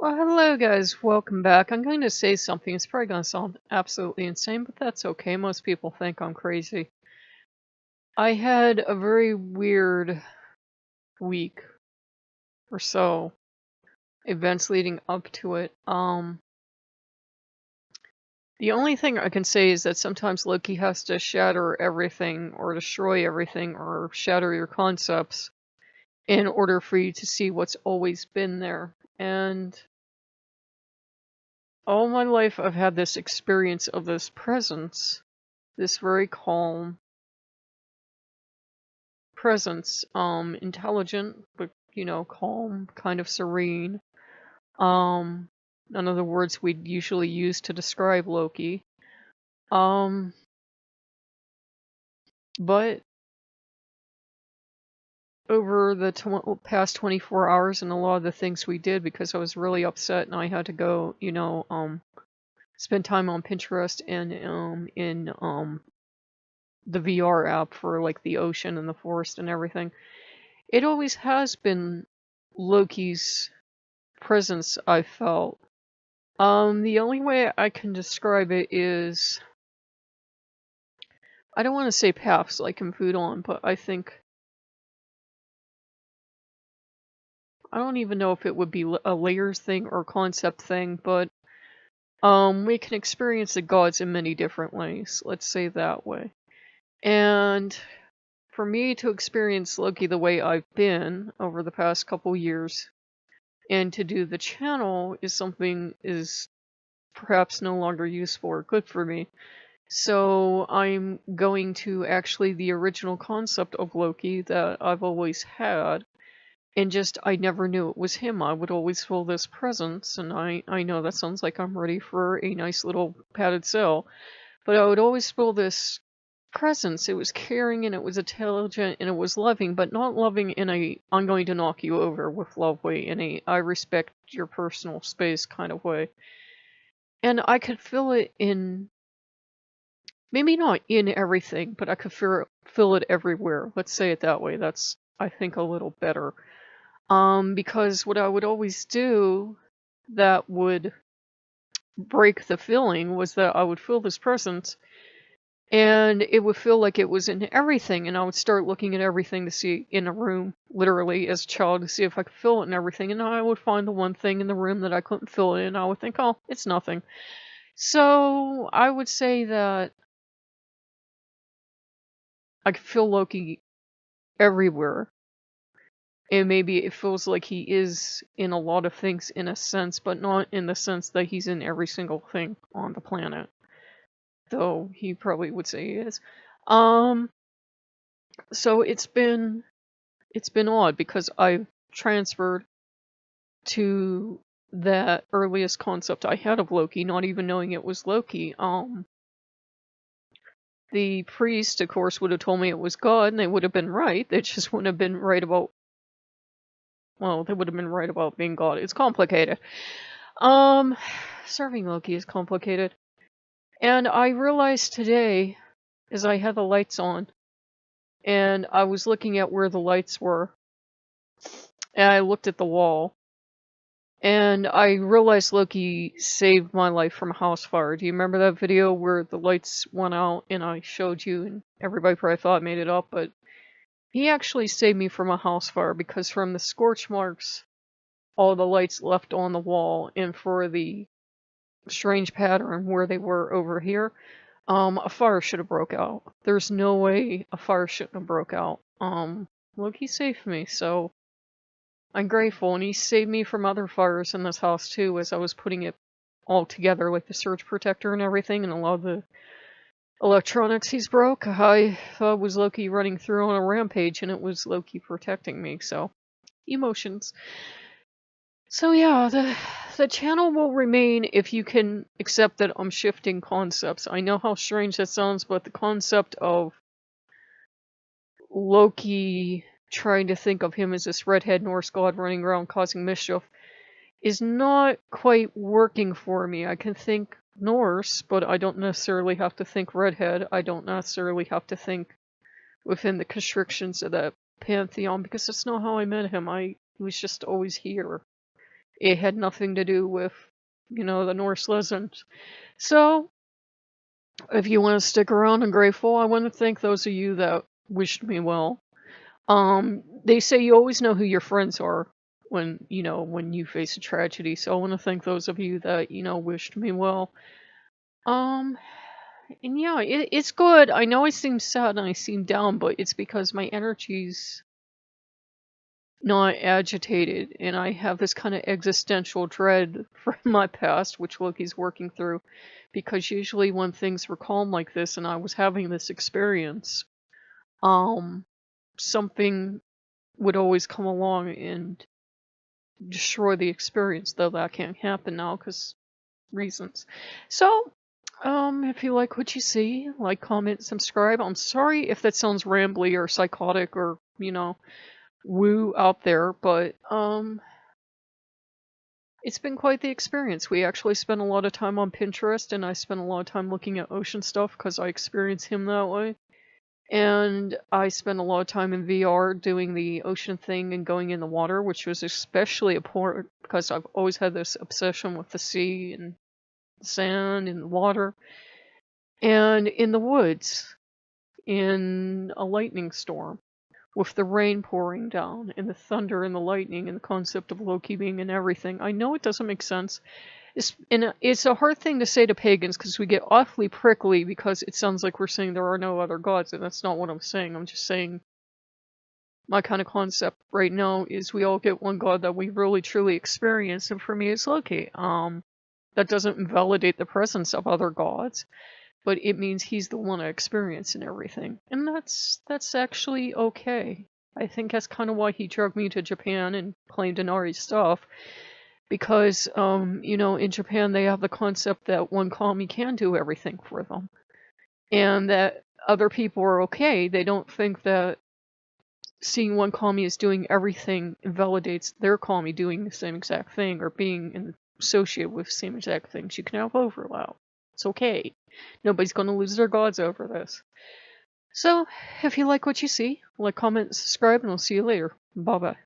Well, hello guys, welcome back. I'm going to say something. It's probably going to sound absolutely insane, but that's okay. Most people think I'm crazy. I had a very weird week or so, events leading up to it. The only thing I can say is that sometimes Loki has to shatter everything or destroy everything or shatter your concepts in order for you to see what's always been there. And all my life I've had this experience of this presence, this very calm presence, intelligent, but, calm, kind of serene. None of the words we'd usually use to describe Loki. But over the past 24 hours and a lot of the things we did, because I was really upset and I had to go, spend time on Pinterest and, in, the VR app for, like, the ocean and the forest and everything. It always has been Loki's presence, I felt. The only way I can describe it is, I don't want to say paths like in Food On, but I don't even know if it would be a layers thing or concept thing, but we can experience the gods in many different ways, let's say that way. And for me to experience Loki the way I've been over the past couple years, and to do the channel is perhaps no longer useful or good for me. So I'm going to actually the original concept of Loki that I've always had, and just I never knew it was him. I would always feel this presence, and I know that sounds like I'm ready for a nice little padded cell, but I would always feel this presence. It was caring and it was intelligent and it was loving, but not loving in a I'm going to knock you over with love way, in a I respect your personal space kind of way. And I could feel it in, maybe not in everything, but I could feel it everywhere. Let's say it that way. That's, I think, a little better. Because what I would always do that would break the feeling was that I would feel this presence and it would feel like it was in everything, and I would start looking at everything to see in a room, literally as a child, to see if I could feel it in everything, and I would find the one thing in the room that I couldn't feel it in, and I would think, oh, it's nothing. So I would say that I could feel Loki everywhere. And maybe it feels like he is in a lot of things in a sense, but not in the sense that he's in every single thing on the planet. Though he probably would say he is. So it's been odd because I've transferred to that earliest concept I had of Loki, not even knowing it was Loki. The priest, of course, would have told me it was God, and they would have been right. They just wouldn't have been right about, well, they would have been right about being God. It's complicated. Serving Loki is complicated. And I realized today, as I had the lights on, and I was looking at where the lights were, and I looked at the wall, and I realized Loki saved my life from a house fire. Do you remember that video where the lights went out and I showed you, and everybody probably thought I made it up, but he actually saved me from a house fire, because from the scorch marks, all the lights left on the wall, and for the strange pattern where they were over here, a fire should have broke out. There's no way a fire shouldn't have broke out. Loki saved me, so I'm grateful, and he saved me from other fires in this house too, as I was putting it all together, like the surge protector and everything, and a lot of the electronics he's broke. I thought it was Loki running through on a rampage, and it was Loki protecting me, so emotions. So yeah, the channel will remain if you can accept that I'm shifting concepts. I know how strange that sounds, but the concept of Loki trying to think of him as this redhead Norse god running around causing mischief is not quite working for me. I can think Norse, but I don't necessarily have to think redhead. I don't necessarily have to think within the constrictions of that pantheon, because that's not how I met him. He was just always here. It had nothing to do with, the Norse legends. So, if you want to stick around and grateful, I want to thank those of you that wished me well. They say you always know who your friends are when you face a tragedy. So I want to thank those of you that, wished me well. Um, and yeah, it's good. I know I seem sad and I seem down, but it's because my energy's not agitated, and I have this kind of existential dread from my past, which Loki's working through, because usually when things were calm like this and I was having this experience, something would always come along and destroy the experience, though that can't happen now because reasons. So, if you like what you see, like, comment, subscribe. I'm sorry if that sounds rambly or psychotic or, woo out there, but, it's been quite the experience. We actually spent a lot of time on Pinterest, and I spent a lot of time looking at ocean stuff because I experience him that way. And I spent a lot of time in VR doing the ocean thing and going in the water, which was especially important because I've always had this obsession with the sea and the sand and the water. And in the woods, in a lightning storm, with the rain pouring down and the thunder and the lightning and the concept of Loki being in everything. I know it doesn't make sense. It's a hard thing to say to pagans because we get awfully prickly because it sounds like we're saying there are no other gods, and that's not what I'm saying. I'm just saying my kind of concept right now is we all get one god that we really truly experience, and for me it's Loki. That doesn't invalidate the presence of other gods, but it means he's the one I experience in everything. And that's actually okay. I think that's kind of why he drugged me to Japan and claimed Inari's stuff. Because, in Japan they have the concept that one kami can do everything for them. And that other people are okay. They don't think that seeing one kami as doing everything invalidates their kami doing the same exact thing or being associated with the same exact things. You can have overlap. It's okay. Nobody's going to lose their gods over this. So, if you like what you see, like, comment, subscribe, and I'll see you later. Bye-bye.